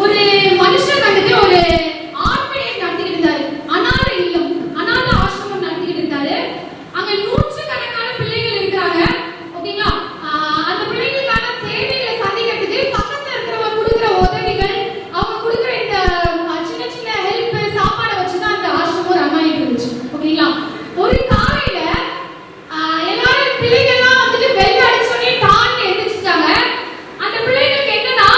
ஒரு மனுஷன் வந்துட்டு ஒரு ஆர்ஃபனேஜ் நடத்திட்டு இருந்தாரு. அனாத இல்லம், அனாத ஆசிரமம் நடத்திட்டு இருந்தாரு. அங்க நூற்றுக்கணக்கான பிள்ளைகள் இருக்கிறாங்க. ஓகேங்களா? அந்த பிள்ளைகளுக்கான தேவைகளை சந்திக்கிறதுக்கு பக்கத்துல இருக்கிறவங்க கொடுக்குற உதவிகள், அவங்க கொடுக்குற இந்த சின்ன சின்ன ஹெல்ப், சாப்பாடை வச்சுதான் அந்த ஆசிரமம் ரன் ஆகிட்டு இருந்துச்சு. ஓகேங்களா? ஒரு காலையில எல்லாரும் பிள்ளைகள்லாம் வந்துட்டு வெள்ள அடிச்சோடனே டான்னு எந்திரிச்சிட்டாங்க. அந்த பிள்ளைகளுக்கு என்னன்னா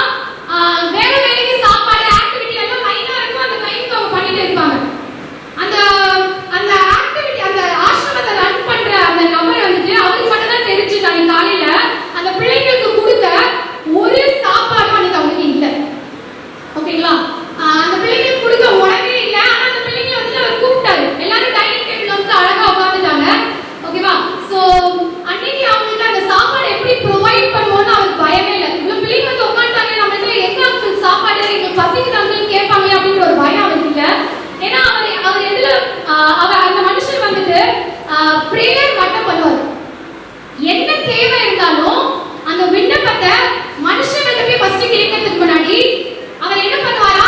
வேற வேலைக்கு சாப்பாடு ஆக்டிவிட்டி எல்லாம் லைனா இருக்கும். அந்த டைம்க்கு அவங்க பண்ணிட்டு இருப்பாங்க. அந்த அந்த ஆக்டிவிட்டி, அந்த ஆசிரமத்தை ரன் பண்ற அந்த நபர் வந்துட்டு அவருக்கு மட்டும் தான் தெரிஞ்சுட்டாங்க காலையில அந்த பிள்ளைகளுக்கு கொடுக்க ஒரு சாப்பாடும் அன்னைக்கு அவங்களுக்கு இல்லை. ஓகேங்களா? அந்த பிள்ளைங்களுக்கு கொடுக்க உடனே இல்லை. ஆனா அந்த பிள்ளைங்களை வந்துட்டு அவர் கூப்பிட்டாரு. எல்லாரும் டைனிங் டேபிள்ல வந்து அழகா உட்காந்துட்டாங்க. ஓகேவா? சோ அன்னைக்கு அவங்களுக்கு அந்த சாப்பாடு எப்படி ப்ரொவைட் பண்ணுவோம்னு அவருக்கு பயமே இல்லை. இவ்வளவு பிள்ளைங்க வந்து உட்காந்துட்டாங்க, நம்மள்ட்ட எங்க சாப்பாடு எங்களுக்கு பசிக்குதாங்கன்னு கேட்பாங்க அப்படின்ற ஒரு பயம் அவருக்கு இல்லை. ஏன்னா அவர் எதுல அவர் அந்த மனுஷன் வந்துட்டு பிரேயர் மட்டும் பண்ணுவார். என்ன தேவை இருந்தாலும் அந்த விண்ணப்பத்தை மனுஷன்கிட்ட போய் ஃபர்ஸ்ட் கேட்கறதுக்கு முன்னாடி அவர் என்ன பண்ணுவாரா?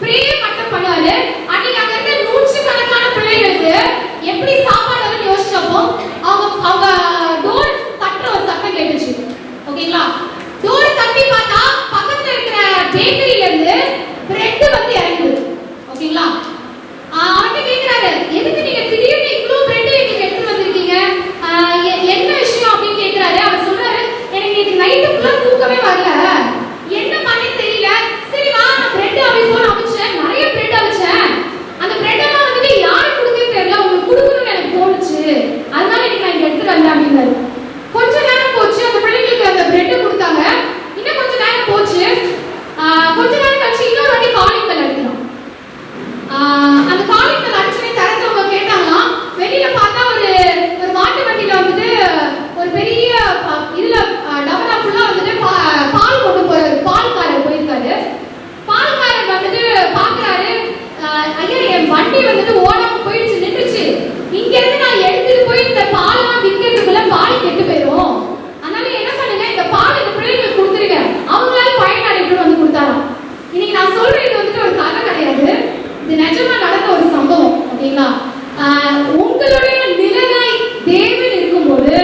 பிரேயர் மட்டும் பண்ணுவாரு. அன்னைக்கு அங்க இருக்க நூற்றுக்கணக்கான பிள்ளைகளுக்கு எப்படி சாப்பாடு வரும்னு யோசிச்சப்போ அவங்க டோர் தட்டுற ஒரு சத்தம் கேட்டுச்சு. ஓகேங்களா? டோர் தட்டி பார்த்தா பக்கத்துல இருக்கிற பேக்கரியில இருந்து பிரெட் வந்து இறங்குது. ஓகேங்களா? அவர்கிட்ட கேட்கிறாரு, எதுக்கு நீங்க திடீர்னு இவ்வளவு பிரெட் எங்களுக்கு எடுத்து வந்திருக்கீங்க, என்ன விஷயம் அப்படின்னு கேட்கிறாரு. அவர் சொல்றாரு, எனக்கு இன்னைக்கு நைட்டு ஃபுல்லா தூக்கமே வரல, என்ன பண்ணி தெரியல, சரி வா நான் பிரெட் அவிப்போம் அவிச்சேன், நிறைய பிரெட் அவிச்சேன், அந்த பிரெட் எல்லாம் வந்துட்டு யாருக்கு கொடுக்குன்னு தெரியல, உங்களுக்கு கொடுக்கணும்னு எனக்கு தோணுச்சு, அதனால இன்னைக்கு நான் இங்க எடுத்துட்டு வந்தேன் அப்படின்னாரு. கொஞ்ச நேரம் போச்சு, அந்த பிள்ளைங்களுக்கு அந்த பிரெட் கொடுத்தாங்க. இன்னும் கொஞ்ச நேரம் போச்சு. கொஞ்ச நேரம் கழிச்சு இன்னொரு வாட்டி காலிங் பெல் அடிக்கலாம். அந்த காலிங் பெல் அடிச்சுனே திறந்தவங்க கேட்டாங்களாம். வெளியில பார்த்தா ஒரு மாட்டு வண்டியில வந்துட்டு ஒரு பெரிய இதுல டபரா ஃபுல்லா வந்துட்டு பால் கொண்டு போறாரு. பால்காரர் போயிருக்காரு. பால்காரர் வந்துட்டு பாக்குறாரு, ஐயா என் வண்டி வந்துட்டு ஓடாம போயிடுச்சு, நின்றுச்சு, இங்க இருந்து நான் எடுத்துட்டு போய் இந்த பாலெல்லாம் விற்கிறதுக்குள்ள பால் கெட்டு போயிடும், அதனால என்ன பண்ணுங்க, இந்த பால் இந்த பிள்ளைங்களுக்கு கொடுத்துருங்க, அவங்களால பயனடையணும்னு வந்து கொடுத்தாராம். இன்னைக்கு நான் சொல்றேன், இது வந்துட்டு ஒரு கதை கிடையாது, இது நிஜமா நடந்த ஒரு சம்பவம். ஓகேங்களா? உங்களுடைய நிலையாய் தேவன் இருக்கும்போது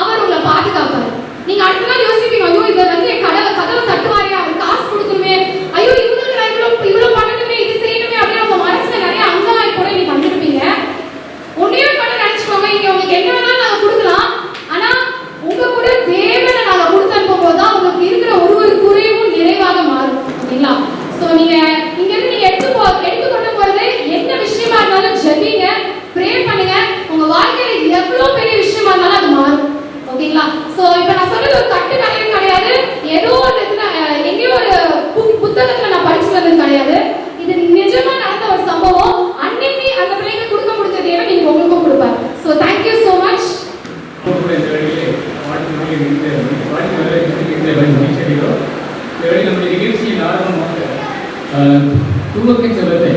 அவர் உங்களை பாதுகாப்பார். நீங்க அடுத்த நாள் யோசிப்பீங்க, ஐயோ இதை வந்து என் கதவை தட்டுவாரே, அவர் காசு கொடுக்கணுமே, ஐயோ இவங்களுக்கு நான் இவ்வளவு பண்ணணுமே, இது செய்யணுமே அப்படின்னு உங்க மனசுல நிறைய அங்கலாய் கூட நீங்க வந்துருப்பீங்க. ஒன்னே மட்டும் நினைச்சுக்கோங்க, இங்க உங்களுக்கு என்ன வேணாலும் நாங்க கொடுக்கலாம், ஆனா உங்க கூட தேவனை நாங்க கொடுத்து அனுப்பும் போதுதான் உங்களுக்கு இருக்கிற ஒரு குறைவும் நிறைவாக மாறும். ஓகேங்களா? சோ நீங்க இங்க இருந்து நீங்க எடுத்து கொண்டு போறது என்ன விஷயமா இருந்தாலும் ஜெபிங்க, ப்ரே பண்ணுங்க, உங்க வாழ்க்கையில எவ்வளவு பெரிய விஷயமா இருந்தாலும் அது மாறும். ஓகேங்களா? சோ இப்ப நான் சொல்றது ஒரு கட்டு கதையும் கிடையாது, ஏதோ ஒரு எங்கேயோ ஒரு புத்தகத்துல நான் படிச்சு வந்தது கிடையாது, இது நிஜமா நடந்த ஒரு சம்பவம். அன்னைக்கு அந்த பிள்ளைங்க கொடுக்க முடிஞ்ச தேவை நீங்க உங்களுக்கும் கொடுப்பாரு. So thank you so much. நம்முடைய நிகழ்ச்சியின் ஆரம்பமாக துவக்க செல்வத்தை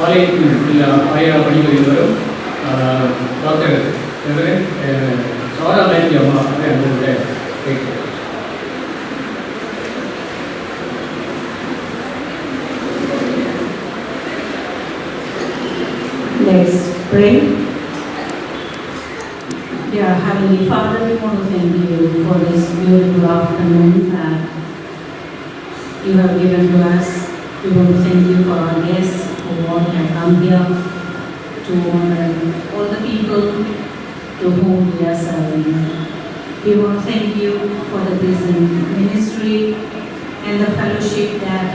ஆலயத்தில் ஆயிரம் பணிகளில் வரும் டாக்டர் சாரா மேத்யூ அம்மா அவர்களோட கேட்கிறேன். Let's pray. Dear Heavenly Father, we want to thank you for this beautiful afternoon that you have given to us. We want to thank you for our guests who all have come here to honor all the people to whom we are serving. We want to thank you for the prison ministry and the fellowship that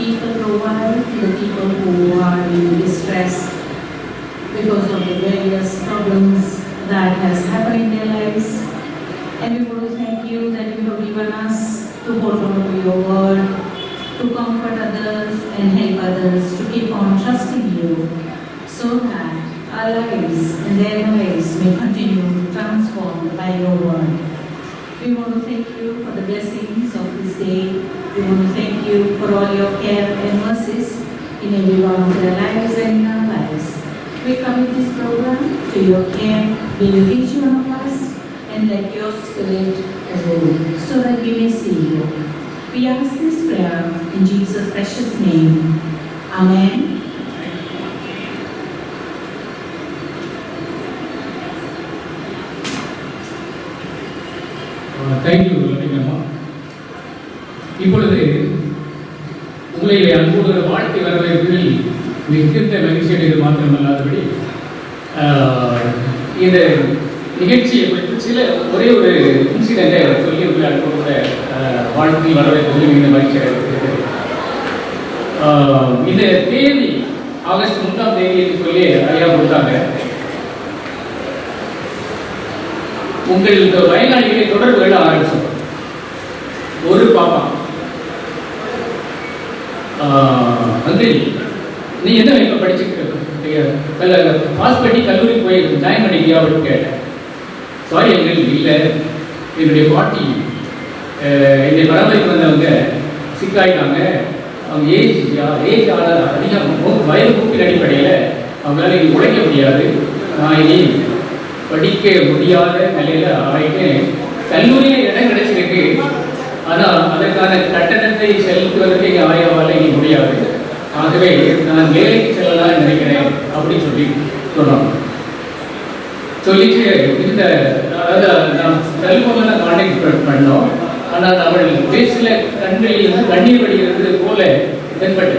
people provide to the people who are in distress because of the various problems that has happened in their lives. And we want to thank you that you have given us to hold on to your word, to comfort others and help others to keep on trusting you, so that our lives and their lives may continue transformed by your word. We want to thank you for the blessings of this day. We want to thank you for all your care and mercies in every one of their lives and in our lives. We commit this program to your care. Be with each one of us and let your spirit rule so that we may see you. We ask this prayer in Jesus' precious name. Amen. Thank you லட்சுமியம்மா. இப்பொழுது உங்களை அன்போடு வாழ்க்கை வரவேற்பதில் மிகுந்த மகிழ்ச்சியடைவது மாத்திரமல்லாதபடி இந்த நிகழ்ச்சியை குறித்து ஒரே ஒரு இன்சிடென்ட்டை சொல்லி உங்களை அன்போட வாழ்க்கை வரவேற்பதில் மிகுந்த மகிழ்ச்சி அடைகிறது. இந்த தேதி ஆகஸ்ட் 3ஆம் தேதி என்று சொல்லி ஐயா கொடுத்தாங்க. உங்கள் வயநாடுகளை தொடர்புகள் ஆரம்பிச்சோம். ஒரு பாப்பா வந்து நீ எந்த இப்போ படிச்சுட்டு பாஸ் கல்லூரிக்கு போய் ஜாயின் பண்ணிக்கியா அப்படின்னு கேட்டேன். சாரி எங்களுக்கு இல்லை, என்னுடைய பாட்டி என்னை பராமரிப்பு வந்தவங்க சிக்காயிட்டாங்க. அவங்க ஏஜ் அதிகம் வயது கூப்பின் அடிப்படையில் அவங்களால இனி உழைக்க முடியாது, நான் இனி படிக்க முடியாத நிலையில் ஆகிட்டு கல்லூரியில் இடம் கிடைச்சிருக்கு, ஆனால் அதற்கான கட்டணத்தை செலுத்துவதற்கு எங்கள் ஆயாவால் இனி முடியாது, ஆகவே நான் வேலைக்கு செல்லலாம்னு நினைக்கிறேன் அப்படின்னு சொன்னோம். சொல்லிட்டு இந்த அதாவது நான் செல்ஃபோனில் தான் கான்டாக்ட் பண்ணோம். ஆனால் அவள் பேச்சில் கண்களில் இருந்து கண்ணீர் வடிகிறது போல தென்பட்டு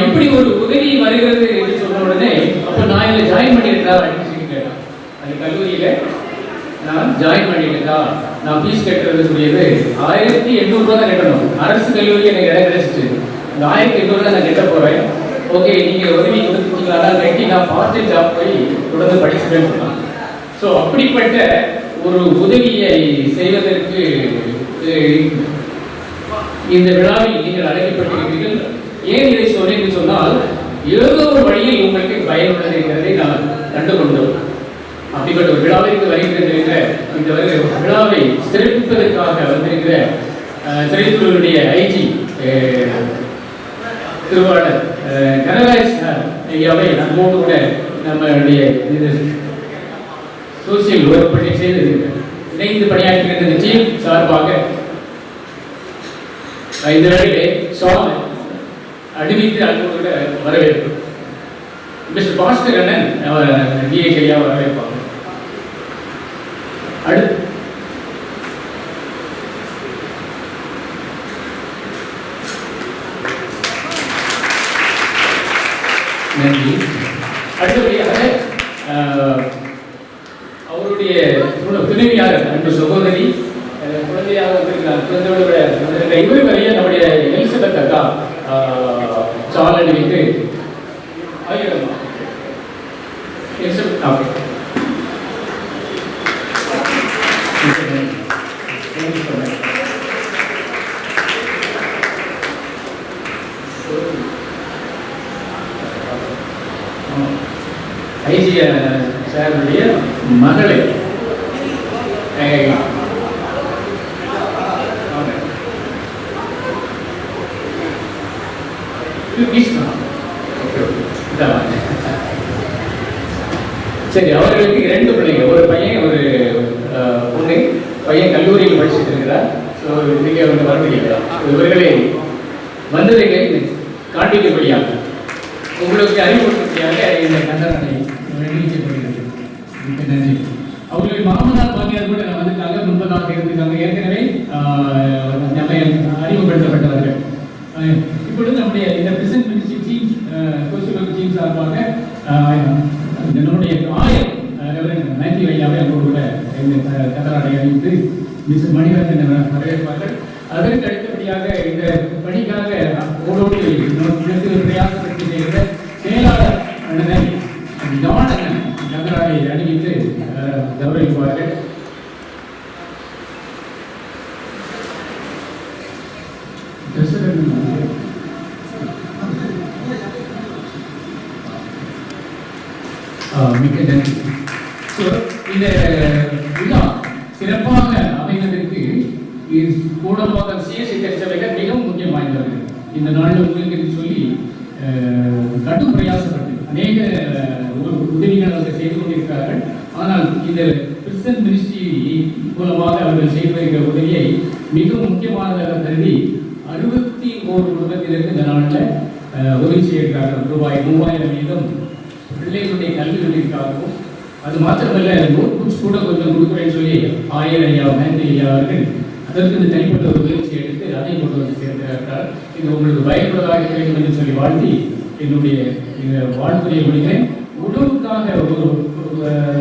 இப்படி ஒரு உதவி வருகிறது என்று சொன்ன உடனே அப்போ நான் இதில் ஜாயின் பண்ணியிருக்கா அப்படின்னு சொல்லி கேட்டேன். அந்த கல்லூரியில் நான் ஜாயின் பண்ணியிருக்கா, நான் ஃபீஸ் கட்டுறதுக்குரியது 1800 ரூபா தான் கட்டணும். அரசு கல்லூரி எனக்கு இடம் கிடைச்சிட்டு அந்த 1800 தான் நான் கட்ட போகிறேன். ஓகே, நீங்கள் உதவி கொடுத்துட்டீங்களா கட்டி நான் பார்ட் டைம் ஜாப் போய் தொடர்ந்து படிச்சுட்டேன்னு சொன்னாங்க. ஸோ அப்படிப்பட்ட ஒரு உதவியை செய்வதற்கு இந்த விழாவில் நீங்கள் அழைக்கப்பட்டிருக்கிறீர்கள். ஏன் இதை சொன்னேன் என்று சொன்னால், ஏதோ ஒரு வழியில் உங்களுக்கு பயனுள்ளது இருக்கிறதை நான் கண்டுகொண்டோம். அப்படிப்பட்ட ஒரு விழாவிற்கு வருகின்ற இந்த விழாவை சிறப்பிப்பதற்காக வந்திருக்கிற சிறைத்துறையுடைய ஐஜி திருவாளர் கனகராஜ் ஐயாவை நம்மோடு கூட நம்மளுடைய சோசியல் ஒர்க் பணி செய்து இணைந்து பணியாற்றுகின்ற டீம் சார்பாக இந்த வேளையிலே சாங் அடிவித்து அன்போடு வரவேற்பு. மிஸ்டர் பாஸ்கர் அண்ணன் அவர் டிஎச் ஐயா வரவேற்பாங்க. அடுத்து நன்றி. அடுத்தபடியாக அவருடைய துணைவியார் அன்பு சகோதரி குழந்தையாக வந்திருக்கிறார். குழந்தையோட இவரு வரைய நம்முடைய எலிசபெத் அக்கா சால் அணிவித்து ஐஜி சாருடைய மகளை சரி, அவர்களுக்கு 2 பிள்ளைங்க, ஒரு பையன் ஒரு பொண்ணு. பையன் கல்லூரியில் படிச்சுட்டு இருக்கிறார். ஸோ இன்னைக்கு அவங்க வரப்படுகிறார். இவர்களை வந்ததை காண்பிக்கப்படியாக உங்களுக்கு அறிவுறுத்தபடியாக இந்த கண்டனை நிகழ்ச்சிப்படுகிறது. நன்றி. அவர்களுடைய மாமனார் மாமியார் கூட வந்துட்டாங்க, முன்பதாக இருந்திருக்காங்க, ஏற்கனவே நம்மை அறிமுகப்படுத்தப்பட்டவர்கள். இப்பொழுது நம்முடைய இந்த present ministry team social team சார்பாக நம்முடைய ஆயர் மேத்யூ ஐயாவை அவரோடு கூட கதராடை அணிந்து மிஸ் மணிவரன் வரவேற்பார்கள். அதற்கு அடுத்தபடியாக இந்த பணிக்காக ஓடோடி பிரயாசப்படுத்தி செய்கிற செயலாளர் அண்ணனை ஜானகன் கதராடை அணிவித்து கௌரவிப்பார்கள். மிக்க நன்றி. இந்த விழா சிறப்பாக அமைவதற்கு கூடமாக சிஎஸ்சி திருச்சபைகள் மிகவும் முக்கியம் வாய்ந்தவர்கள். இந்த நாளில் உங்களுக்கு சொல்லி கடும் பிரயாசப்பட்டு அநேக உதவிகள் அவர்கள் செய்து கொண்டிருக்கிறார்கள். ஆனால் இந்த கிறிஸ்தன் மினிஸ்ட்ரி மூலமாக அவர்கள் செய்து வருகிற உதவியை மிக முக்கியமானதாக கருதி 61 குடும்பத்தினருக்கு இந்த நாளில் உதவி செய்திருக்கிறார்கள். ரூபாய் 3000 வீதம் பிள்ளைகளுடைய கல்வி உதவிக்காகவும், அது மாத்திரமல்ல நோட் புக்ஸ் கூட கொஞ்சம் கொடுக்குறேன்னு சொல்லி ஐயா மேந்தி ஐயா அவர்கள் அதற்கு இந்த தனிப்பட்ட ஒரு முயற்சி எடுத்து அதை கொண்டு வந்து சேர்ந்திருக்கிறார். இது உங்களுக்கு பயன்படுவதாக இருக்க வேண்டும் என்று சொல்லி வாழ்த்தி என்னுடைய வாழ்த்துறையை முடிக்கிறேன். உணவுக்காக ஒரு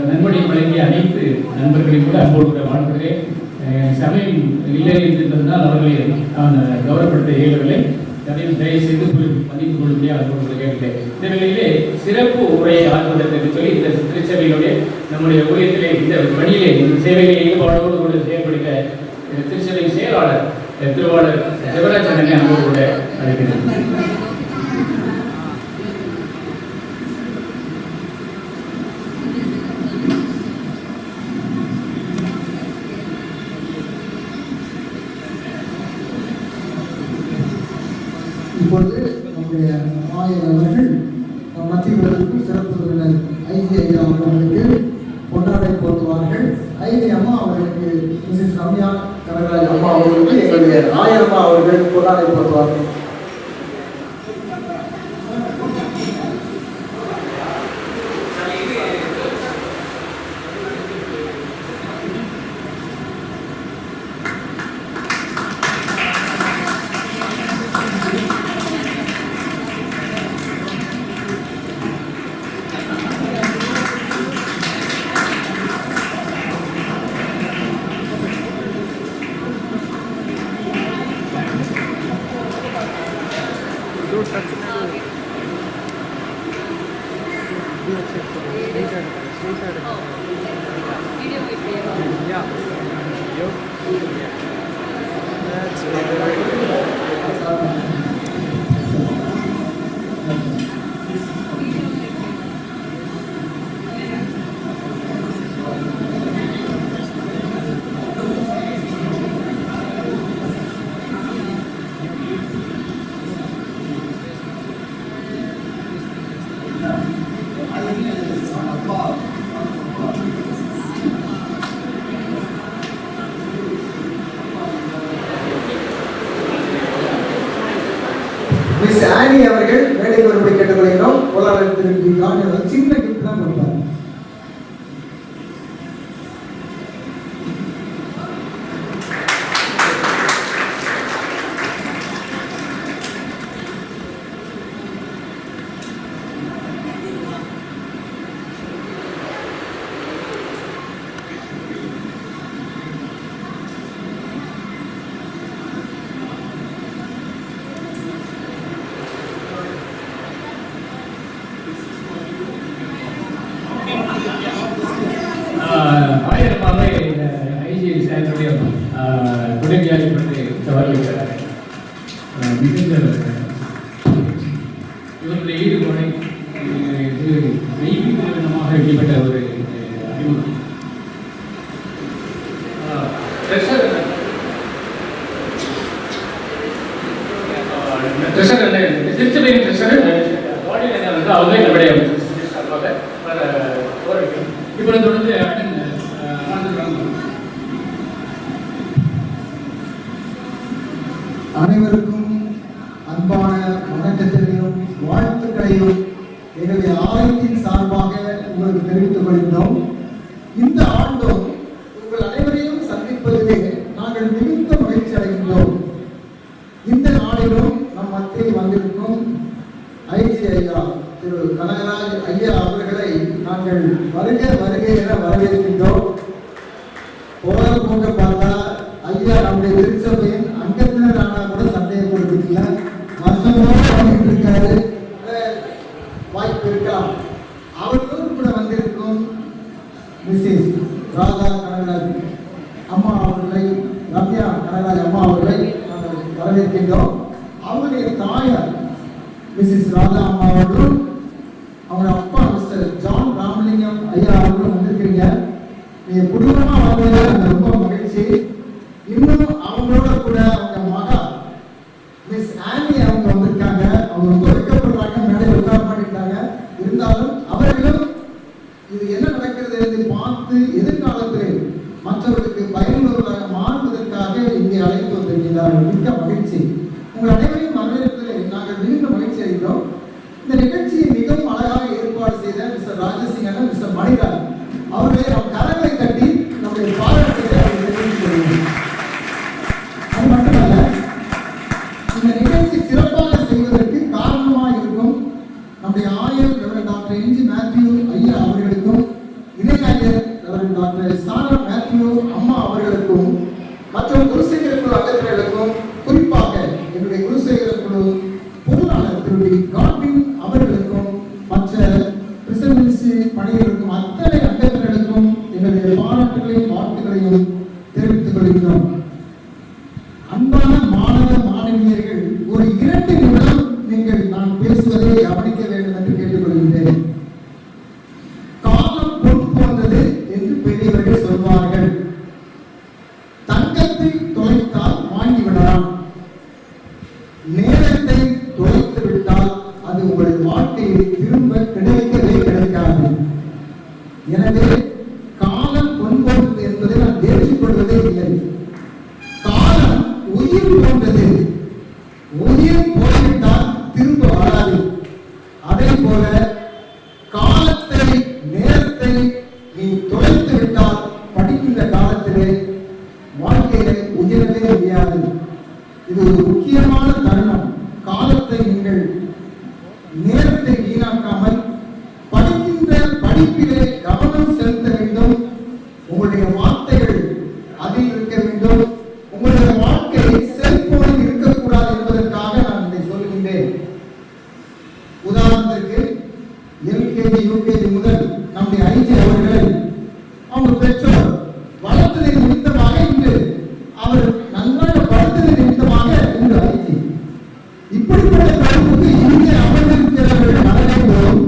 நன்கொடை வழங்கிய அனைத்து நண்பர்களையும் கூட அன்போடு கூட வாழ்த்துகிறேன். சமயம் இல்லை என்றிருந்ததால் அவர்களை நான் கௌரவப்படுத்த இயலவில்லை. அதையும் தயவு செய்து மன்னித்துக் கொள்ளும்படியாக அன்போடு கேட்கிறேன். இந்த நிலையிலே சிறப்பு உரையை ஆற்றுவதற்கு என்று சொல்லி இந்த திருச்சபையினுடைய நம்முடைய ஊழியத்திலே இந்த பணியிலே இந்த சேவைகளை ஈடுபாடோடு கூட செயல்படுத்த திருச்சபை செயலாளர் திருவாளர் ஜெபராஜனை அன்போடு கூட அழைக்கிறேன். இப்பொழுது நம்முடைய ஆயர் அவர்கள் மத்தியவர்களுக்கு சிறப்பு விருந்தினர் ஐஜி ஐயா அவர்களுக்கு பொன்னாடை போர்த்துவார்கள். ஐஜி அம்மா அவர்களுக்கு மிஸ்ஸஸ் ரம்யா கனகராஜ் அம்மா அவர்களுக்கு எங்களுடைய ஆயர் அம்மா அவர்கள் பொன்னாடை போர்த்துவார்கள். மிஸ் ஆனி அவர்கள் மேடைக்கு வரும்படி கேட்டுக்கொள்கிறோம். பொருளாதாரத்திற்கு சின்ன கிஃப்ட் தான் கொடுப்பாங்க. ஆயிரமாவே ஐஜி சாருடைய துணைவியாரை பற்றி சவாலிக்கிறார். மிகுந்த இவருடைய ஈடுபாடை மெய்விதமாக வெளிப்பட்ட ஒரு அறிமுகம். திருச்சபையின் அவங்களே நம்முடைய இப்பொழுது தொடர்ந்து அனைவருக்கும் அன்பான வணக்கத்தையும் வாழ்த்துக்களையும் எங்களுடைய ஆலயத்தின் சார்பாக உங்களுக்கு தெரிவித்துக் கொள்கிறோம். இந்த ஆண்டும் உங்கள் அனைவரையும் சந்திப்பதிலே நாங்கள் மிகுந்த மகிழ்ச்சி அடைகின்றோம். இந்த நாளிலும் நம் மத்தியில் வந்திருக்கும் ஐஜி ஐயா திரு கனகராஜ் ஐயா அவர்களை நாங்கள் வருக வருக என வரவேற்கின்றோம். போக போக பார்த்தா ஐயா நம்முடைய திருச்சபையின் அங்கத்தினர் ஆனா கூட சந்தேகப்படுத்திக்கல, வருஷங்களோட வந்துட்டு இருக்காரு, வாய்ப்பு இருக்கலாம். அவர்களும் கூட வந்திருக்கும் மிஸ்ஸஸ் ராதா கனகராஜ் அம்மா அவர்களை, ரம்யா கனகராஜ் அம்மா அவர்களை நாங்கள் வரவேற்கின்றோம். அவருடைய தாயார் மிஸ்ஸஸ் ராதா அம்மா அவர்களும் அவங்க அப்பா மிஸ்டர் ஜான் ராமலிங்கம் ஐயா அவர்களும் வந்திருக்கிறீங்க. நீங்க குடும்பமா வந்தது எனக்கு ரொம்ப மகிழ்ச்சி. இன்னும் அவங்களோட கூட அவங்க மகா மிஸ் ஆனி அவங்க வந்திருக்காங்க. அவங்க ரொம்ப வெட்கப்படுறாங்க, மேடையில் உட்கார இருந்தாலும் அவர்களும் இது என்ன நடக்கிறது என்று பார்த்து எதிர்காலத்தில் மிக்க மகிழ்ச்சி. உங்கள் அனைவரையும் வரவேற்பதில் நாங்கள் மிகுந்த மகிழ்ச்சி அளிக்கிறோம். இந்த நிகழ்ச்சியை மிகவும் அழகாக ஏற்பாடு செய்த மிஸ்டர் ராஜசிங்கன், மிஸ்டர் மணிராஜ் அவர்களை நம் கரங்களை தட்டி நம்முடைய பாராட்டுகளை அவர்கள் தெரிவித்துக் கொள்கிறோம். அது மட்டுமல்ல, இந்த நிகழ்ச்சி சிறப்பாக செய்வதற்கு காரணமாக இருக்கும் நம்முடைய ஆயர் ரெவரண்ட் டாக்டர் என்ஜி மேத்யூ ஐயா அவர்களுக்கும், இணை ஆயர் ரெவரண்ட் டாக்டர் சாரா மேத்யூ அம்மா அவர்களுக்கும், மற்றும் குருசேகர குழு அங்கத்தினர்களுக்கும், குறிப்பாக என்னுடைய குருசேகர குழு பொருளாளர் திரு காட்வின் அவர்களுக்கும், மற்ற பிரசிடென்சி பணியில் இருக்கும் அத்தனை அங்கத்தினர்களுக்கும் எங்களுடைய பாராட்டுகளையும் வாழ்த்துக்களையும் தெரிவித்துக் கொள்கிறோம். அன்பான மாணவ மாணவியர்கள், ஒரு 2 நிமிடம் நீங்கள் நான் பேசுவதை கவனிக்க வேண்டும் என்று கேட்டுக்கொள்கிறேன். காலம் பொன் போன்றது என்று பெரியவர்கள் சொல்வார்கள். தங்கத்தை தொலைத்தால் வாங்கிவிடலாம், நேரத்தை தொலைத்து விட்டால் அது உங்கள் வாழ்க்கையில் திரும்ப கிடைக்கவே கிடைக்காது. எனவே காலம் பொன் போன்றது என்பதை நான் ஏற்றுக்கொள்வதே இல்லை. காலம் உயிர் போன்றது. உயிர் போய்விட்டால் திரும்ப வராது. அதே போல காலத்தை, நேரத்தை நீ தொலைத்து விட்டால் படிக்கின்ற காலத்திலே வாழ்க்கையில உயரவே முடியாது. இது ஒரு முக்கியமான தருணம். காலத்தை நீங்கள், நேரத்தை வீணாக்காமல் படிக்கின்ற படிப்பிலே கவனம் செலுத்த வேண்டும். உங்களுடைய வார்த்தைகள் அதில் இருக்க வேண்டும். உங்களுடைய வாழ்க்கை செல்போனில் இருக்கக்கூடாது என்பதற்காக நான் இதை சொல்கின்றேன். உதாரணத்திற்கு எல்கேஜி யூகேஜி முதல் நம்முடைய ஐஜி அவர்களை அவங்க பெற்றோர் வளர்த்ததை நிமித்தமாக இன்று அவர் நன்றாக படுத்ததை நிமித்தமாக இன்று ஐஜி. இப்படிப்பட்ட படிப்புக்கு இங்கே அமர்ந்திருக்கிறவர்கள் வளர்ந்தோம்.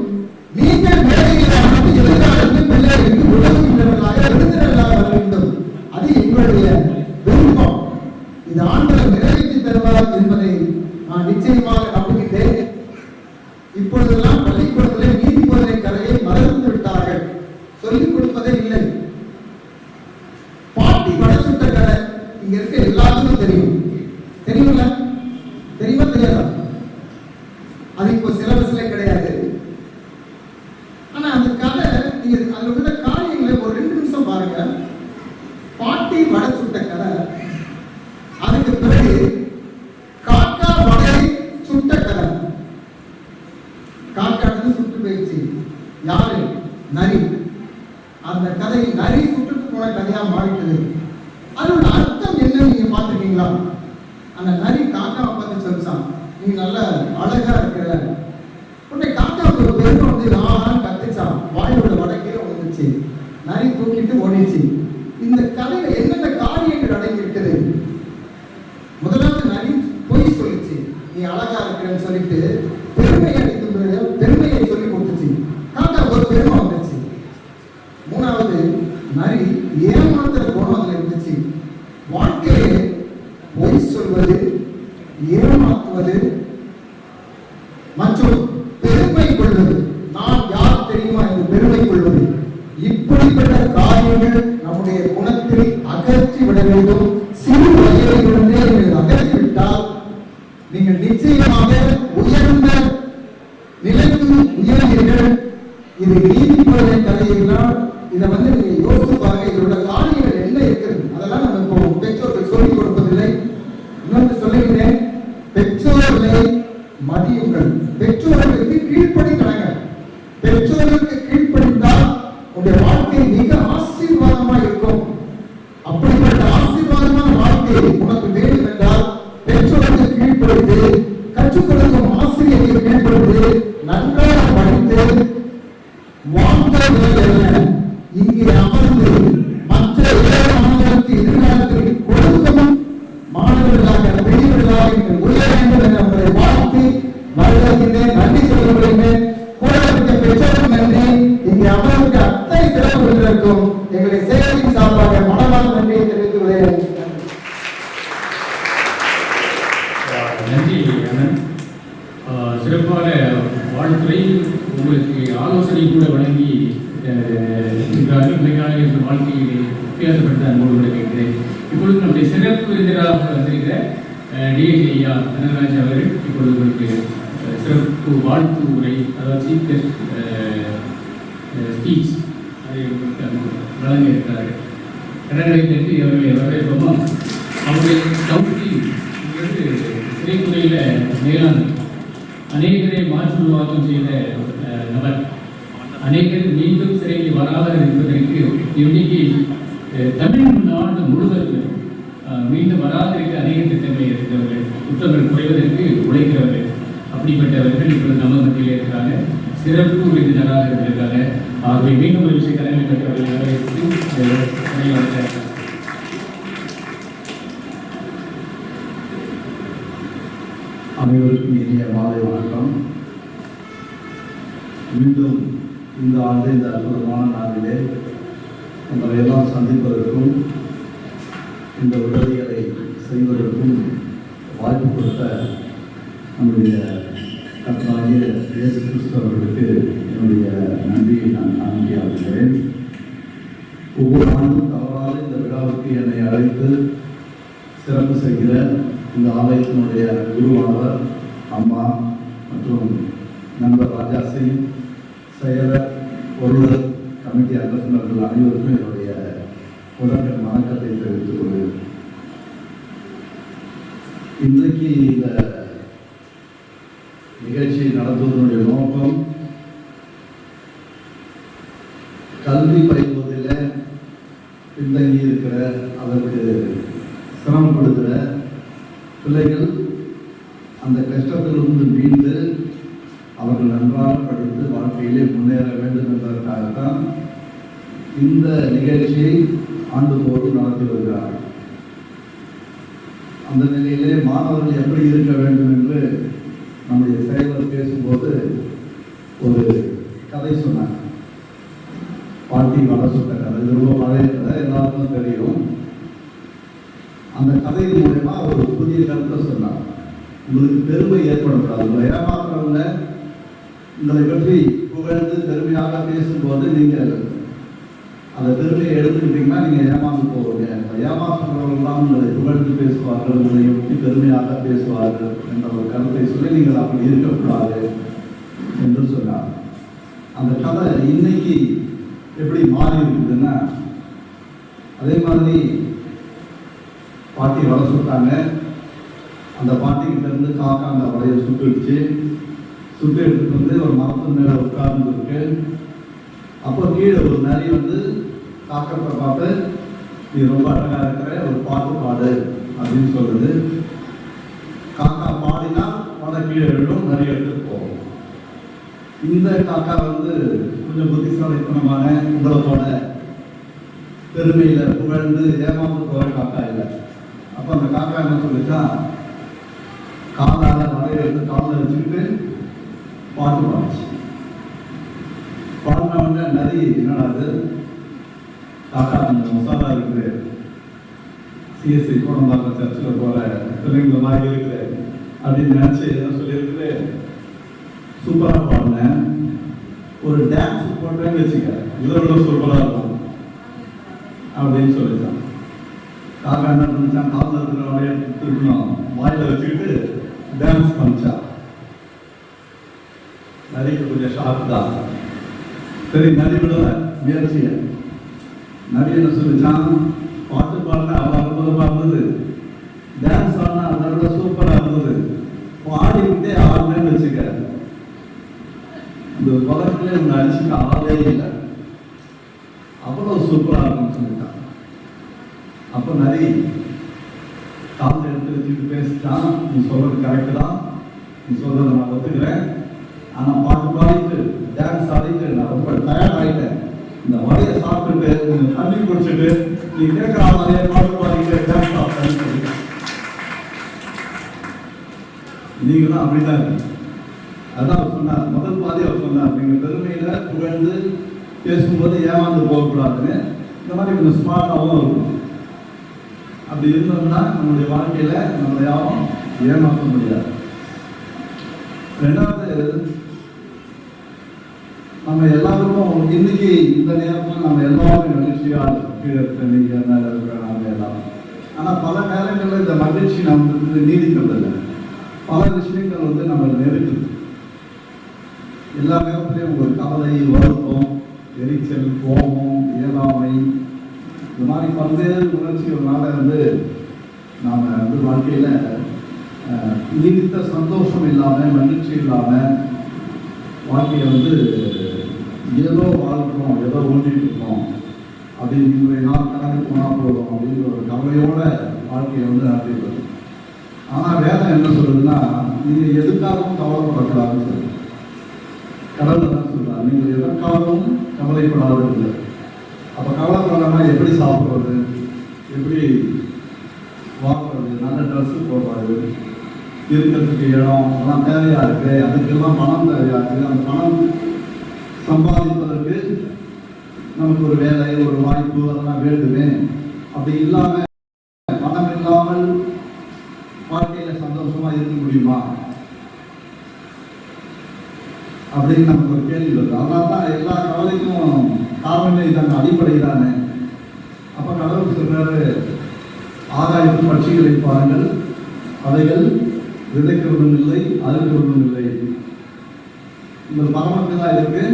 நீங்கள் வேலையில் அமர்ந்து எதிர்காலத்தில் பிள்ளைகளுக்கு உதவுகின்றவர்களாக, விருந்தினர்களாக வர வேண்டும். அது எங்களுடைய விருப்பம். இது ஆண்டவர் நிறைவேற்றி தருவார் என்பதை நான் நிச்சயமாக நம்புகின்றேன். இப்பொழுதெல்லாம் பள்ளிக்கூடத்திலே நீதி போதனை கலையை மறந்து விட்டார்கள். சொல்லிக் கொடுப்பதே இல்லை. பாட்டி வடை சுட்ட கதை இங்க இருக்க எல்லாத்துக்கும் தெரியும். தெரியுங்களா? தெரியுமா தெரியாதா? அது இப்போ சிலபஸ்ல கிடையாது. ஆனா அந்த கதை நீங்க அதுல உள்ள காரியங்களை ஒரு 2 நிமிஷம் பாருங்க. பாட்டி வடை சுட்ட கதை, அதுக்கு பிறகு காக்கா வடை சுட்ட கதை. காக்காட்டு சுட்டு போயிடுச்சு. யாரு? நரி. அந்த கதை நரி சுட்டுட்டு போன கதையா மாறிட்டது. அதோட அர்த்தம் என்ன நீங்க பார்த்துருக்கீங்களா? அந்த நரி காக்காவை பார்த்து சொல்லிச்சான், நீ நல்ல அழகா இருக்கிற. உடனே காக்காவுக்கு ஒரு பெருமை வந்து ஆஹான்னு கத்துச்சான். வாயோட வடக்கே வந்துச்சு. நரி தூக்கிட்டு ஓடிச்சு. இந்த கதையில என்னென்ன காரியங்கள் அடங்கி இருக்குது? முதலாவது நரி பொய் சொல்லிச்சு, நீ அழகா இருக்கிறன்னு சொல்லிட்டு பெருமையை பெருமையை சொல்லி கொடுத்துச்சு. காக்கா ஒரு பெருமை வந்துச்சு. மூணாவது நரி ஏமாத்துற குணம் அதுல இருந்துச்சு. வாழ்க்கையிலே பொய் சொல்வது, ஏமாத்துவது மற்றும் பெருமை கொள்வது, நான் யார் தெரியுமா என்று பெருமை கொள்வது, இப்படிப்பட்ட காரியங்கள் நம்முடைய குணத்தில் அகற்றி விட வேண்டும். சிறு வயதிலிருந்தே நீங்கள் அகற்றிவிட்டால் நீங்கள் நிச்சயமாக உயர்ந்த நிலைக்கு உயர்வீர்கள். இது நீதி போதனை கதையினால் இதை வந்து நீங்க யோசித்து பாருங்க. இதோட காரியங்கள் என்ன இருக்கிறது அதெல்லாம் நம்ம இப்போ பெற்றோர்கள் சொல்லிக் கொடுப்பதில்லை. இன்னொன்று சொல்லுகிறேன், பெற்றோர்களை மதியுங்கள். பெற்றோர்களுக்கு கீழ்ப்படிக்கிறாங்க. பெற்றோர்களுக்கு கீழ்ப்படித்தால் உங்களுடைய வாழ்க்கை மிக ஆசீர்வாதமா இருக்கும். அப்படிப்பட்ட ஆசீர்வாதமான வாழ்க்கை உனக்கு வேண்டும் என்றால் பெற்றோருக்கு கீழ்ப்படித்து, கற்றுக் கொடுக்கும் ஆசிரியருக்கு கீழ்ப்படித்து, நன்றாக படித்து, வாழ்ந்த இங்கே அமர்ந்து மற்ற இளைய மாணவர்களுக்கு எதிர்காலத்தில் கொடுக்கும் மாணவர்களாக, பெரியவர்களாக நீங்கள் உயர வேண்டும் என்ற உங்களை வாழ்த்தி வரவேற்கின்றேன். நன்றி சொல்லுகிறேன். கூட இருக்க பெற்றோரும் நன்றி. இங்கே அமர்வுக்கு அத்தனை சிறப்பு விருந்தினருக்கும் எங்களுடைய சேவையின் சார்பாக மனமார்ந்த நன்றியை தெரிவித்து விளையாடுகிறேன். நன்றி அண்ணன். சிறப்பான வாழ்த்துறை, உங்களுக்கு ஆலோசனை கூட வழங்கி வாழ்க்கையை வித்தியாசப்படுத்த அன்போடு கேட்கிறேன். இப்பொழுது நம்முடைய சிறப்பு விருந்தினராக வந்திருக்கிற டிஎஸ்சி ஐயா தனராஜ் அவர்கள் இப்பொழுது உங்களுக்கு சிறப்பு வாழ்த்து உரை, அதாவது சீஃப் கெஸ்ட் ஸ்பீச் அதை வழங்க இருக்கிறார்கள். கடற்கரை தெற்கு அவர்களை வரவேற்போமா. அவருடைய கவுன்சி சிறைத்துறையில் மேலாண்மை அநேகரை மாற்று உருவாக்கம் செய்த நபர். அநேகர் மீண்டும் சிறையில் வராமல் இருப்பதற்கு இன்னைக்கு தமிழ்நாடு முழுவதும் மீண்டும் வராதிருக்க அநேக திட்டங்களை இருக்கிறவர்கள், குற்றங்கள் குறைவதற்கு உழைக்கிறவர்கள். அப்படிப்பட்டவர்கள் இப்பொழுது நம்ம மத்தியில் இருக்கிறாங்க, சிறப்பு விருந்தினராக இருந்திருக்காங்க. ஆகவே மீண்டும் ஒரு விஷய கடமை பெற்றவர்களை வரவேற்று அனைவருக்கும் இனிய மாலை வணக்கம். மீண்டும் இந்த ஆண்டு இந்த அற்புதமான நாளிலே உங்களை எல்லாம் சந்திப்பதற்கும் இந்த உதவிகளை செய்வதற்கும் வாய்ப்பு கொடுத்த நம்முடைய கர்த்தராகிய இயேசு கிறிஸ்து அவர்களுக்கு என்னுடைய நன்றியை நான் காண்பிக்கிறேன். ஒவ்வொரு ஆண்டும் தவறாத இந்த விழாவுக்கு என்னை அழைத்து சிறப்பு செய்கிற இந்த ஆலயத்தினுடைய குருவானவர் அம்மா மற்றும் நண்பர் ராஜா சிங், செயலர், பொருளர், கமிட்டி அங்கத்தினர்கள் அனைவருக்கும் என்னுடைய உலக வணக்கத்தை தெரிவித்துக் கொள்கிறேன். இன்றைக்கு இந்த நிகழ்ச்சியை நடத்துவதனுடைய நோக்கம் கல்வி பயில்வதில் பின்தங்கி இருக்கிற, அதற்கு சிரமப்படுகிற பிள்ளைகள் அந்த கஷ்டத்திலிருந்து மீண்டு அவர்கள் நன்றாக படித்து வாழ்க்கையிலே முன்னேற வேண்டும் என்பதற்காகத்தான் இந்த நிகழ்ச்சியை ஆண்டுதோறும் நடத்தி வருகிறார்கள். அந்த நிலையிலே மாணவர்கள் எப்படி இருக்க வேண்டும் என்று நம்முடைய செயலர் பேசும்போது ஒரு கதை சொன்னார். பாட்டி வள சுட்ட கதை, ரொம்ப பழைய கதை, எல்லாருக்கும் தெரியும். அந்த கதையின் மூலமா ஒரு புதிய கருத்தை சொன்னார். உங்களுக்கு பெருமை ஏற்படக்கூடாது. உங்களை ஏமாத்துறவங்க உங்களை பற்றி புகழ்ந்து பெருமையாக பேசும்போது நீங்கள் அந்த பெருமையை எடுத்துக்கிட்டீங்கன்னா நீங்கள் ஏமாந்து போவீங்க. ஏமாற்றுறவர்கள்லாம் உங்களை புகழ்ந்து பேசுவார்கள், உங்களை பற்றி பெருமையாக பேசுவார்கள் என்ற ஒரு கருத்தை சொல்லி நீங்கள் அப்படி இருக்கக்கூடாது என்று சொன்னார். அந்த கதை இன்னைக்கு எப்படி மாறி இருக்குதுன்னா, அதே மாதிரி பாட்டி வலை சுட்டாங்க. அந்த பாட்டிக்கிட்ட இருந்து காக்கா அந்த வலையை சுட்டுடுச்சு. சுட்டு எடுத்துட்டு வந்து ஒரு மரத்து மேலே உட்கார்ந்து இருக்கு. அப்போ கீழே ஒரு நரி வந்து காக்கத்தை பார்த்து, நீ ரொம்ப அழகா இருக்கிற, ஒரு பாட்டு பாடு அப்படின்னு சொல்லுது. காக்கா பாடினா வலை கீழே விழும், நரி எடுத்துட்டு போகும். இந்த காக்கா வந்து கொஞ்சம் புத்திசாலித்தனமான, உங்களோட பெருமையில புகழ்ந்து ஏமாந்து போற காக்கா இல்லை. அப்போ அந்த காக்கா என்ன சொல்லிச்சா, காலால வலையை எடுத்து காலில் வச்சுக்கிட்டு பாட்டு பாடுச்சு. பாடினவங்க நரி என்னடாது, காக்கா கொஞ்சம் மசாலா இருக்குது, சிஎஸ்சி கோடம்பாக்கம் சர்ச்சில் போற பிள்ளைங்களை மாதிரி இருக்குது அப்படின்னு நினைச்சு என்ன சொல்லியிருக்குது, சூப்பராக பாடினேன், ஒரு டான்ஸ் போட்டேன்னு வச்சுக்க, இதை விட சூப்பராக இருக்கும் அப்படின்னு சொல்லிட்டான். காக்கா என்ன பண்ணிச்சான், காலில் இருக்கிற வலையை திருப்பணும், வாயில வச்சுக்கிட்டு டான்ஸ் பண்ணிச்சா. நரிக்கு கொஞ்சம் ஷாக் தான். சரி, நரி விடல முயற்சிய. நரி என்ன சொல்லிச்சான், பாட்டு பாடினா அவ்வளோ அற்புதமாக இருந்தது, டான்ஸ் ஆடினா அதை விட சூப்பராக இருந்தது, பாடிக்கிட்டே ஆடுனேன்னு வச்சுக்க, இந்த உலகத்திலே உங்க அடிச்சுக்க ஆளே இல்லை, அவ்வளவு சூப்பராக இருக்கும்னு சொல்லிட்டான். அப்போ நரி காலில் எடுத்து வச்சுட்டு பேசிட்டான், நீ சொல்றது கரெக்டு தான், நீ சொல்றதை நான் ஒத்துக்கிறேன், ஆனால் பாட்டு பாடிட்டு டான்ஸ் ஆடிட்டு நான் ரொம்ப டயர்ட் ஆகிட்டேன், இந்த வலையை சாப்பிட்டுட்டு கொஞ்சம் தண்ணி குடிச்சிட்டு நீ கேட்குற மாதிரியே பாட்டு பாடிட்டு டான்ஸ் ஆடுறேன்னு சொல்லி நீங்களும் அப்படிதான் இருக்கு. அதான் அவர் சொன்னார், முதல் பாதி அவர் சொன்னார், நீங்கள் பெருமையில புகழ்ந்து பேசும்போது ஏமாந்து போகக்கூடாதுன்னு. இந்த மாதிரி கொஞ்சம் ஸ்மார்ட்டாகவும் இருக்கும். அப்படி இருந்தோம்னா நம்மளுடைய வாழ்க்கையில நம்மளை யாரும் ஏமாற்ற முடியாது. ரெண்டாவது, நம்ம எல்லாருக்கும் இன்னைக்கு இந்த நேரத்தில் நம்ம எல்லாருமே மகிழ்ச்சியாக கீழே நீங்க மேலே இருக்கிற நாம எல்லாம். ஆனால் பல நேரங்களில் இந்த மகிழ்ச்சி நமக்கு நீடிக்கிறதில்லை. பல விஷயங்கள் வந்து நம்ம நெருக்குது. எல்லா நேரத்திலையும் ஒரு கவலை, வருத்தம், எரிச்சல், கோபம், ஏழாமை, இந்த மாதிரி பல்வேறு உணர்ச்சிகள்னால வந்து நாம் வந்து வாழ்க்கையில் நீடித்த சந்தோஷம் இல்லாமல், மகிழ்ச்சி இல்லாமல் வாழ்க்கையை வந்து ஏதோ வாழ்க்கிறோம், ஏதோ ஓட்டிகிட்டு இருக்கோம், அப்படி இன்றைய நாள் கடந்து போனால் போதும் அப்படின்ற ஒரு கவலையோட வாழ்க்கையை வந்து நடத்திடுறது. ஆனால் வேதம் என்ன சொல்லுதுன்னா, நீங்கள் எதுக்காகவும் கவலைப்படக்கூடாதுன்னு சொல்லுது. கடவுள் தான் சொல்கிறார், நீங்கள் எதற்காகவும் கவலைப்படாதீர்கள். அப்போ கவலைப்படாம எப்படி சாப்பிட்றது, எப்படி வாங்குறது, நல்ல ட்ரெஸ்ஸு போடுறது, இருக்கிறதுக்கு இடம் அதெல்லாம் தேவையாக இருக்குது, அதுக்கெல்லாம் பணம் தேவையாக இருக்குது. அந்த பணம் சம்பாதிப்பதற்கு நமக்கு ஒரு வேலை, ஒரு வாய்ப்பு அதெல்லாம் வேண்டுமே. அப்படி இல்லாமல், பணம் இல்லாமல் வாழ்க்கையில் சந்தோஷமாக இருக்க முடியுமா அப்படின்னு நமக்கு ஒரு கேள்வி வருது. அதனால தான் எல்லா கவலைக்கும் காரணமே இதன் அடிப்படை தானே. அப்போ கடவுள் சொல்றாரு, ஆகாயத்து பட்சிகளை பாருங்கள், அவைகள் விதைக்கிறதும் இல்லை, அறுக்கிறதும் இல்லை, உங்கள் பரமத்து தான் இருக்கு,